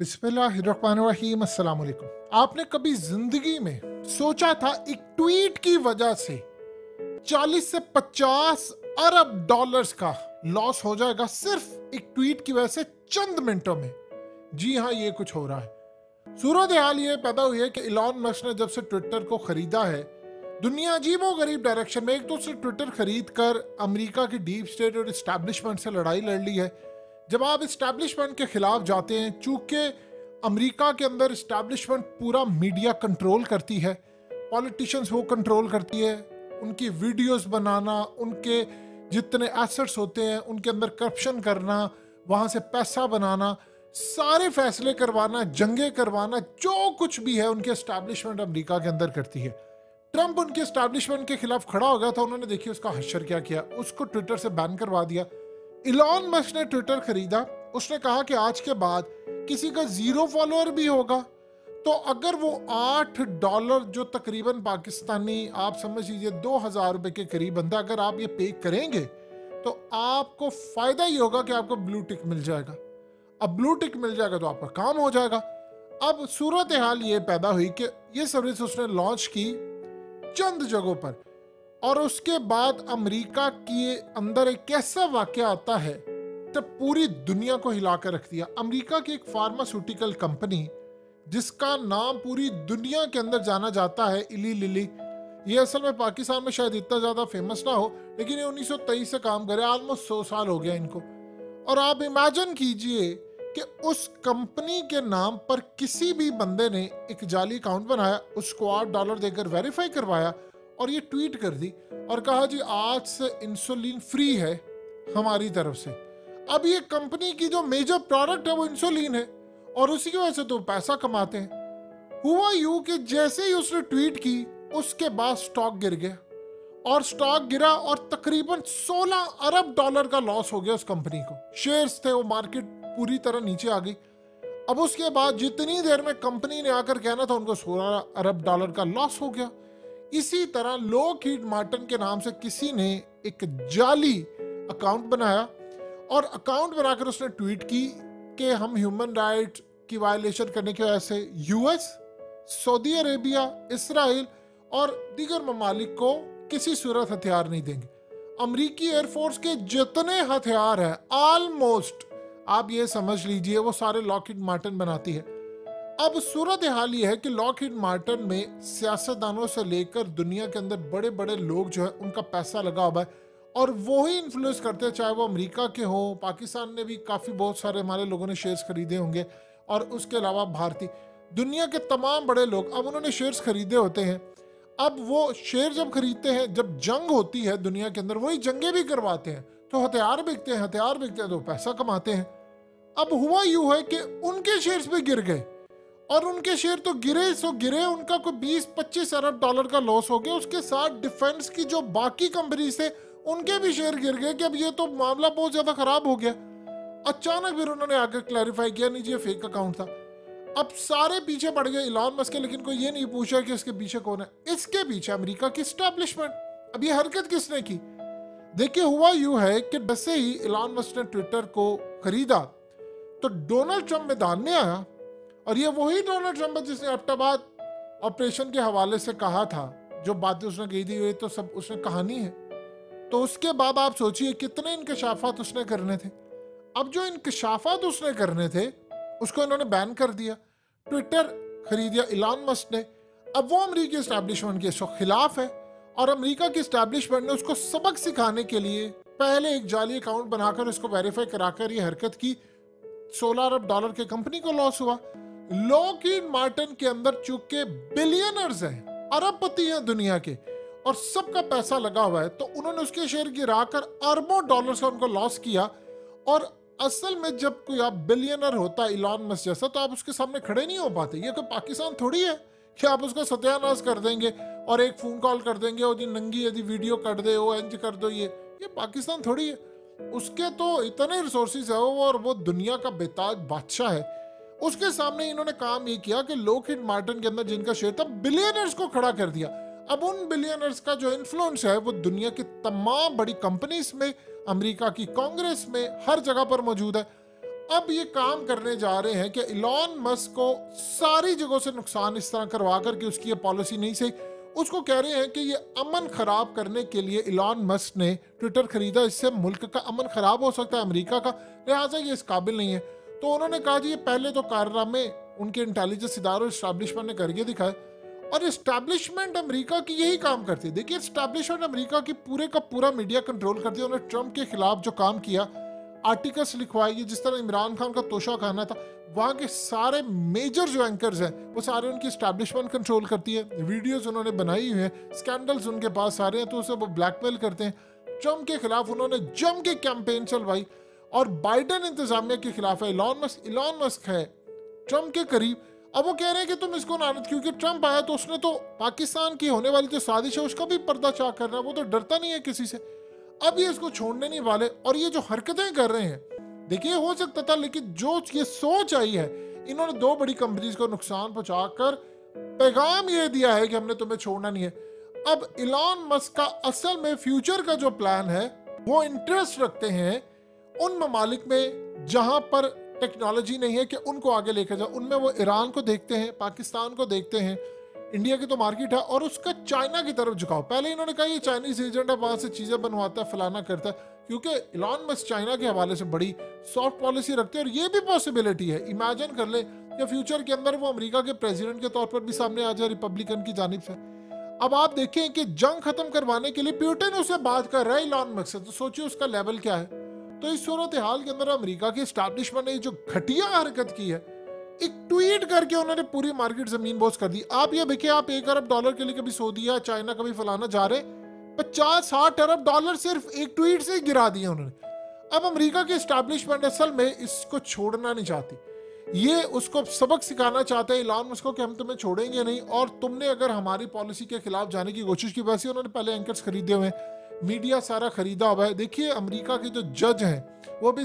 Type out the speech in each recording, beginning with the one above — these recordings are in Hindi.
बिस्मिल्लाहिर्रहमानिर्रहीम अस्सलाम वालेकुम। आपने कभी जिंदगी में सोचा था एक ट्वीट की वजह से 40 से 50 अरब डॉलर्स का लॉस हो जाएगा सिर्फ एक ट्वीट की वजह से चंद मिनटों में? जी हाँ, ये कुछ हो रहा है। सूरत हाल ये पैदा हुई है कि इलॉन मस्क ने जब से ट्विटर को खरीदा है, दुनिया अजीबो गरीब डायरेक्शन में, एक तो उसने ट्विटर खरीद कर अमेरिका की डीप स्टेट और इस्टेब्लिशमेंट से लड़ाई लड़ ली है। जब आप इस्टेब्लिशमेंट के खिलाफ जाते हैं, चूंकि अमेरिका के अंदर इस्टेब्लिशमेंट पूरा मीडिया कंट्रोल करती है, पॉलिटिशियंस वो कंट्रोल करती है, उनकी वीडियोस बनाना, उनके जितने एसेट्स होते हैं उनके अंदर करप्शन करना, वहाँ से पैसा बनाना, सारे फैसले करवाना, जंगे करवाना, जो कुछ भी है उनके इस्टेब्लिशमेंट अमेरिका के अंदर करती है। ट्रंप उनके एस्टैब्लिशमेंट के खिलाफ खड़ा हो गया था। उन्होंने देखिए उसका हश्र क्या किया, उसको ट्विटर से बैन करवा दिया। इलॉन मस्क ने ट्विटर खरीदा, उसने कहा कि आज के बाद किसी का 0 फॉलोअर भी होगा तो अगर वो $8 जो तकरीबन पाकिस्तानी आप समझ लीजिए 2000 रुपए के करीब बनता, अगर आप ये पे करेंगे तो आपको फायदा ये होगा कि आपको ब्लू टिक मिल जाएगा। अब ब्लू टिक मिल जाएगा तो आपका काम हो जाएगा। अब सूरत हाल ये पैदा हुई कि ये सर्विस उसने लॉन्च की चंद जगहों पर, और उसके बाद अमेरिका के अंदर एक ऐसा वाकया आता है तो पूरी दुनिया को हिलाकर रख दिया। अमेरिका की एक फार्मास्यूटिकल कंपनी जिसका नाम पूरी दुनिया के अंदर जाना जाता है, इली लिली, ये असल में पाकिस्तान में शायद इतना ज़्यादा फेमस ना हो, लेकिन ये 1923 से काम करे, ऑलमोस्ट 100 साल हो गया इनको। और आप इमेजिन कीजिए कि उस कंपनी के नाम पर किसी भी बंदे ने एक जाली अकाउंट बनाया, उसको $8 देकर वेरीफाई करवाया और ये ट्वीट कर दी और कहा जी आज से इंसुलिन फ्री है हमारी तरफ से। अब ये कंपनी की जो मेजर प्रोडक्ट है वो इंसुलिन है और उसी की वजह से तो पैसा कमाते हैं। हुआ यूं कि जैसे ही उसने ट्वीट की उसके बाद स्टॉक गिर गया, और स्टॉक गिरा और तकरीबन $16 अरब का लॉस हो गया उस कंपनी को। शेयर्स थे वो, मार्केट पूरी तरह नीचे आ गई। अब उसके बाद जितनी देर में कंपनी ने आकर कहना था उनको $16 अरब का लॉस हो गया। इसी तरह लॉकहीड मार्टिन के नाम से किसी ने एक जाली अकाउंट बनाया और अकाउंट बनाकर उसने ट्वीट की कि हम ह्यूमन राइट्स की वायलेशन करने की वजह से यूएस, सऊदी अरेबिया, इसराइल और दीगर ममालिक को किसी सूरत हथियार नहीं देंगे। अमेरिकी एयरफोर्स के जितने हथियार हैं ऑलमोस्ट आप ये समझ लीजिए वो सारे लॉकहीड मार्टिन बनाती है। अब सूरत हाल ये है कि लॉकहीड मार्टिन में सियासतदानों से लेकर दुनिया के अंदर बड़े बड़े लोग जो है उनका पैसा लगा हुआ है और वो ही इन्फ्लुएंस करते हैं, चाहे वो अमेरिका के हों, पाकिस्तान ने भी काफ़ी बहुत सारे हमारे लोगों ने शेयर्स खरीदे होंगे, और उसके अलावा भारतीय दुनिया के तमाम बड़े लोग अब उन्होंने शेयर्स खरीदे होते हैं। अब वो शेयर जब खरीदते हैं, जब जंग होती है दुनिया के अंदर, वही जंगे भी करवाते हैं तो हथियार बिकते हैं, हथियार बिकते हैं तो पैसा कमाते हैं। अब हुआ यूं है कि उनके शेयर्स भी गिर गए और उनके शेयर तो गिरे सो गिरे, उनका कोई 20-25 अरब डॉलर का लॉस हो गया। उसके साथ डिफेंस की जो बाकी कंपनी थे उनके भी शेयर गिर गए कि अब ये तो मामला बहुत ज्यादा खराब हो गया। अचानक फिर उन्होंने आकर क्लैरिफाई किया नहीं जी ये फेक अकाउंट था। अब सारे पीछे पड़ गए इलॉन मस्क के, लेकिन कोई ये नहीं पूछा कि इसके पीछे कौन है। इसके पीछे अमेरिका की एस्टैब्लिशमेंट। अब ये हरकत किसने की? देखिए हुआ यूं है कि जैसे ही इलॉन मस्क ने ट्विटर को खरीदा तो डोनाल्ड ट्रंप मैदान में आया, और ये वही डोनाल्ड ट्रंप है जिसने अब्टाबाद ऑपरेशन के हवाले से कहा था, जो बातें उसने कही थी ये तो सब उसने कहानी है। तो उसके बाद आप सोचिए कितने इंकशाफात उसने करने थे। अब जो इंकशाफात उसने करने थे उसको इन्होंने बैन कर दिया। ट्विटर खरीद दिया इलॉन मस्क ने। अब वो अमेरिकी एस्टैब्लिशमेंट के खिलाफ है और अमेरिका की एस्टैब्लिशमेंट ने उसको सबक सिखाने के लिए पहले एक जाली अकाउंट बनाकर उसको वेरीफाई कराकर ये हरकत की। $16 अरब के कंपनी को लॉस हुआ। लॉकहीड मार्टिन के अंदर चूंकि बिलियनर्स हैं, अरबपति हैं दुनिया के, और सबका पैसा लगा हुआ है, तो उन्होंने उसके शेयर गिराकर अरबों डॉलर्स का उनको लॉस किया। और असल में जब कोई आप बिलियनर होता है इलॉन मस्क जैसा, तो आप उसके सामने खड़े नहीं हो पाते। ये कोई पाकिस्तान थोड़ी है कि आप उसका सत्यानाश कर देंगे और एक फोन कॉल कर देंगे और नंगी यदि वीडियो कर दे वो इंज कर दो। ये पाकिस्तान थोड़ी है। उसके तो इतने रिसोर्सेज है वो, और वो दुनिया का बेताज बादशाह है। उसके सामने इन्होंने काम ये किया कि लॉकहीड मार्टिन के अंदर जिनका शेयर था, बिलियनर्स को खड़ा कर दिया। अब उन बिलियनर्स का जो इन्फ्लुएंस है वो दुनिया की तमाम बड़ी कंपनीज में, अमेरिका की कांग्रेस में, हर जगह पर मौजूद है। अब ये काम करने जा रहे हैं कि इलॉन मस्क को सारी जगहों से नुकसान इस तरह करवा कर कि उसकी ये पॉलिसी नहीं सही। उसको कह रहे हैं कि ये अमन खराब करने के लिए इलॉन मस्क ने ट्विटर खरीदा, इससे मुल्क का अमन खराब हो सकता है अमेरिका का, लिहाजा ये इस काबिल नहीं है। तो उन्होंने कहा जी ये पहले तो कारनामे उनके इंटेलिजेंस इदारों इस्टेब्लिशमेंट ने करके दिखाए, और इस्टेब्लिशमेंट अमेरिका की यही काम करती है। देखिए इस्टेब्लिशमेंट अमेरिका की पूरे का पूरा मीडिया कंट्रोल करती है। उन्होंने ट्रंप के खिलाफ जो काम किया, आर्टिकल्स लिखवाए, जिस तरह इमरान खान का तोशा खाना था, वहाँ के सारे मेजर जो एंकर्स हैं वो सारे उनकी एस्टैब्लिशमेंट कंट्रोल करती है। वीडियोस उन्होंने बनाई हुई हैं, स्कैंडल्स उनके पास सारे हैं, तो उसे वो ब्लैकमेल करते हैं। ट्रंप के खिलाफ उन्होंने जम के कैंपेन चलवाई, और बाइडेन इंतजामिया के खिलाफ है। इलॉन मस्क है ट्रंप के करीब। अब वो कह रहे हैं कि तुम इसको नानत, क्योंकि ट्रंप आया तो उसने तो पाकिस्तान की होने वाली जो साजिश है उसका भी पर्दा चाक करना है, वो तो डरता नहीं है किसी से। अब ये इसको छोड़ने नहीं वाले, और ये जो हरकतें कर रहे हैं, देखिए हो सकता था, लेकिन जो ये सोच आई है, इन्होंने दो बड़ी कंपनीज को नुकसान पहुंचाकर पैगाम ये दिया है कि हमने तुम्हें छोड़ना नहीं है। अब इलॉन मस्क का असल में फ्यूचर का जो प्लान है, वो इंटरेस्ट रखते हैं उन ममालिक में जहां पर टेक्नोलॉजी नहीं है कि उनको आगे लेकर जाओ। उनमें वो ईरान को देखते हैं, पाकिस्तान को देखते हैं, इंडिया की तो मार्केट है, और उसका चाइना की तरफ झुकाओ। पहले इन्होंने कहा ये चाइनीज एजेंट है, वहां से चीजें बनवाता है, फलाना करता है, क्योंकि इलॉन मस्क चाइना के हवाले से बड़ी सॉफ्ट पॉलिसी रखते हैं। और ये भी पॉसिबिलिटी है, इमेजिन कर ले कि फ्यूचर के अंदर वो अमेरिका के प्रेसिडेंट के तौर पर भी सामने आ जाए रिपब्लिकन की जानिब से। अब आप देखें कि जंग खत्म करवाने के लिए पुतिन उससे बात कर रहा है इलॉन मस्क से, तो सोचिए उसका लेवल क्या है। तो इस सूरत हाल के अंदर अमेरिका की एस्टैब्लिशमेंट ने जो घटिया हरकत की है, एक ट्वीट करके उन्होंने पूरी मार्केट जमीन बोझ कर दी। आप ये देखिए, आप $1 अरब के लिए कभी सऊदी या चाइना कभी फलाना जा रहे, 50-60 अरब डॉलर सिर्फ एक ट्वीट से गिरा दिए उन्होंने। अब अमेरिका की एस्टैब्लिशमेंट असल में इसको छोड़ना नहीं चाहती, ये उसको सबक सिखाना चाहते हैं इलॉन मस्क को कि हम तुम्हें छोड़ेंगे नहीं, और तुमने अगर हमारी पॉलिसी के खिलाफ जाने की कोशिश की। वैसे उन्होंने पहले एंकर्स खरीदे हुए हैं, मीडिया सारा खरीदा हुआ है। देखिए अमेरिका के जो जज हैं वो भी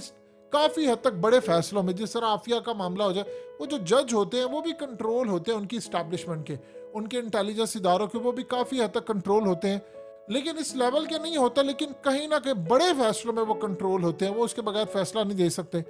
काफ़ी हद तक बड़े फैसलों में, जिस तरह आफिया का मामला हो जाए, वो जो जज होते हैं वो भी कंट्रोल होते हैं उनकी एस्टैब्लिशमेंट के, उनके इंटेलिजेंस इदारों के, वो भी काफ़ी हद तक कंट्रोल होते हैं। लेकिन इस लेवल के नहीं होता, लेकिन कहीं ना कहीं बड़े फैसलों में वो कंट्रोल होते हैं, वो उसके बगैर फैसला नहीं दे सकते।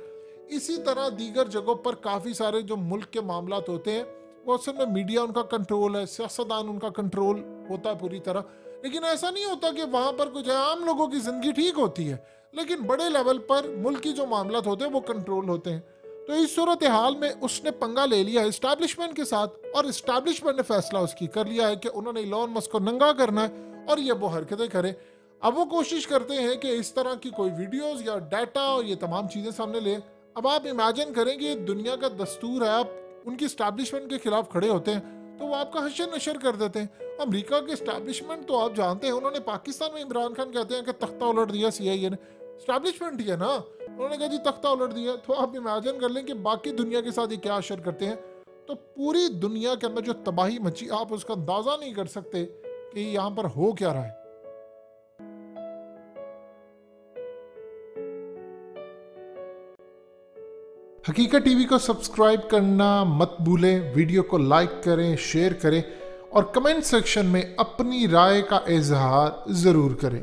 इसी तरह दीगर जगहों पर काफ़ी सारे जो मुल्क के मामला होते हैं, वो असल में मीडिया उनका कंट्रोल है, सियासतदान उनका कंट्रोल होता है पूरी तरह। लेकिन ऐसा नहीं होता कि वहाँ पर कुछ आम लोगों की ज़िंदगी ठीक होती है, लेकिन बड़े लेवल पर मुल्क की जो मामला होते हैं वो कंट्रोल होते हैं। तो इस सूरत हाल में उसने पंगा ले लिया एस्टैब्लिशमेंट के साथ, और एस्टैब्लिशमेंट ने फैसला उसकी कर लिया है कि उन्होंने इलॉन मस्क को नंगा करना है, और ये वो हरकतें करे। अब वो कोशिश करते हैं कि इस तरह की कोई वीडियोस या डाटा और ये तमाम चीज़ें सामने ले। अब आप इमेजिन करेंगे दुनिया का दस्तूर है, आप उनकी एस्टैब्लिशमेंट के खिलाफ खड़े होते हैं तो वो आपका हशर नशर कर देते हैं। अमेरिका के एस्टैब्लिशमेंट तो आप जानते हैं, उन्होंने पाकिस्तान में इमरान खान कहते हैं कि तख्ता उलट दिया CIA ने, एस्टैब्लिशमेंट ही है ना, उन्होंने कहा जी तख्ता उलट दिया। तो आप इमेजिन कर लें कि बाकी दुनिया के साथ ये क्या असर करते हैं। तो पूरी दुनिया के अंदर जो तबाही मची, आप उसका अंदाजा नहीं कर सकते कि यहाँ पर हो क्या रहा है। हकीकत टीवी को सब्सक्राइब करना मत भूलें, वीडियो को लाइक करें, शेयर करें, और कमेंट सेक्शन में अपनी राय का इजहार ज़रूर करें।